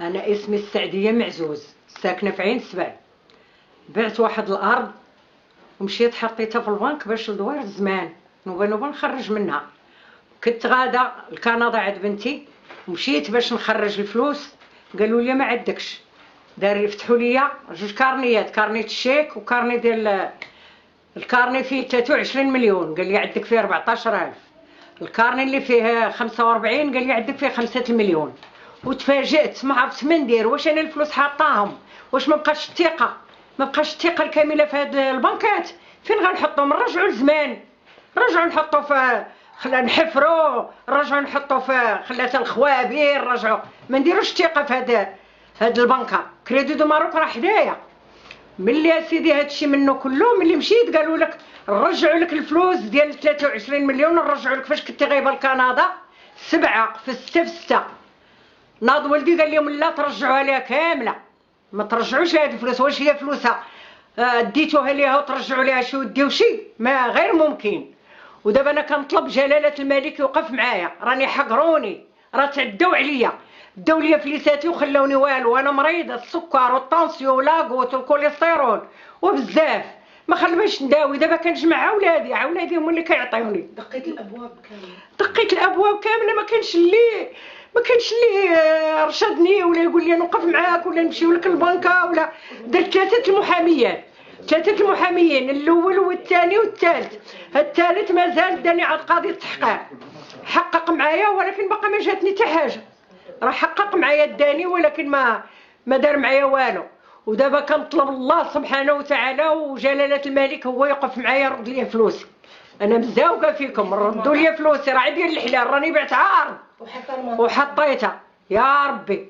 انا اسمي السعديه معزوز، ساكنه في عين السبع. بعت واحد الارض ومشيت حطيتها في البنك باش ندوار الزمان نوبه نخرج منها. كنت غاده لكندا عند بنتي ومشيت باش نخرج الفلوس، قالوا لي ما عندكش. فتحوا لي جوج كارنيات، كارنيت الشيك وكارني ديال الكارني فيه 23 مليون، قال لي عندك فيه 14,000. الكارني اللي فيه 45 قال لي عندك فيه 5 مليون. وتفاجئت ما عرفت ما ندير، واش انا الفلوس حاطاهم واش ما بقاش الثقه، ما بقاش الثقه الكامله في هاد البنكات. فين غنحطهم؟ نرجعوا لزمان، نرجعوا نحطوا في خلا نحفروا، نرجعوا نحطوا في خلات الخوابير، نرجعوا ما نديروش الثقه في هاد البنكه. كريدي دو ماروك راه حدايا. ملي يا سيدي هادشي منه كله، ملي مشيت قالوا لك نرجعوا لك الفلوس ديال 23 مليون، نرجعوا لك. فاش كنتي غايبه لكندا 7 في 6 في 6 ناض ولدي قال لهم لا ترجعوها ليها كامله، ما ترجعوش هاد الفلوس. واش هي فلوسها ديتوها ليها وترجعوا ليها شي وديو شي؟ ما غير ممكن. ودابا انا كنطلب جلاله الملك يوقف معايا، راني حقروني، راه تعداو عليا، داو ليا فليساتي وخلاوني والو. وانا مريضه السكر والطونسيون ولاكوت والكوليسترول وبزاف، ما خلينيش نداوي. دابا كنجمع اولادي هما اللي كيعطيوني. دقيت الابواب كامله، دقيت الابواب كامله، ما كانش اللي رشدني ولا يقول لي نوقف معاك ولا نمشيو لك البنكه ولا. درت ثلاثه المحاميين، الاول والثاني والثالث. الثالث مازال داني عاد قاضي التحقيق، حقق معايا ولكن باقا ما جاتني حتى حاجه. راه حقق معايا الداني ولكن ما دار معايا والو. ودابا كنطلب الله سبحانه وتعالى وجلاله الملك هو يوقف معايا يرد لي فلوسي. انا مزاوقه فيكم، ردوا لي فلوسي، راه عندي الحلال، راني بعتها عرض وحطيتها. يا ربي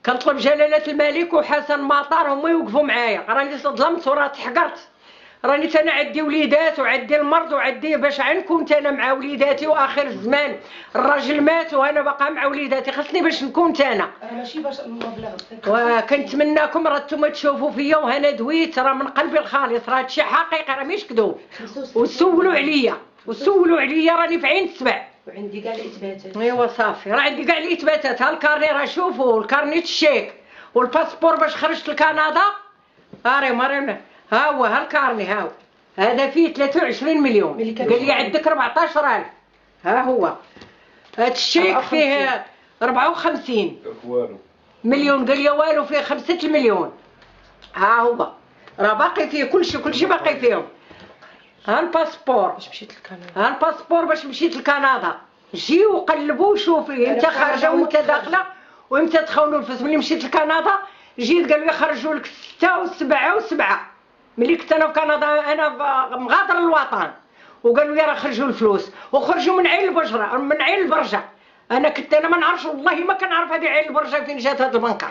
كنطلب جلاله الملك وحسن مطار هما يوقفوا معايا، راني ظلمت وراه تحقرت. راني انا عندي وليدات وعندي المرض وعندي باش نكون انا مع وليداتي، واخر الزمان الراجل مات وانا باقا مع وليداتي، خاصني باش نكون انا. ماشي باش المبلغ. وكنتمناكم راه نتوما تشوفوا فيا وهنا دويت، راه من قلبي الخالص، راه هادشي حقيقي راه ماشي كذوب. وسولوا عليا راني في عين السبع وعندي كاع الاثباتات. ايوا صافي، راه عندي كاع الاثباتات. ها الكارني راه شوفوا، الكارنيت الشيك والباسبور باش خرجت لكندا. مريم ها هو، ها الكارني، ها هو هذا فيه 23 مليون، قال لي عندك 14,000. ها هو هاد الشيك فيه 54 مليون، قال لي والو فيه 5 مليون. ها هو راه باقي فيه كلشي باقي فيهم. ها الباسبور باش مشيت لكندا، ها الباسبور باش مشيت لكندا. جيو قلبوا وشوفي امتى خارجه وامتى داخله وامتى تخونوا الفلوس. ملي مشيت لكندا جيت قالوا لي خرجوا لك 6 و7 و7. ملي كنت انا في كندا انا مغادره الوطن، وقالوا لي راه خرجوا الفلوس وخرجوا من عين البجره، من عين البرجه. انا كنت ما نعرفش، والله ما كنعرف هذه عين البرجه فين جات هاد البنكه.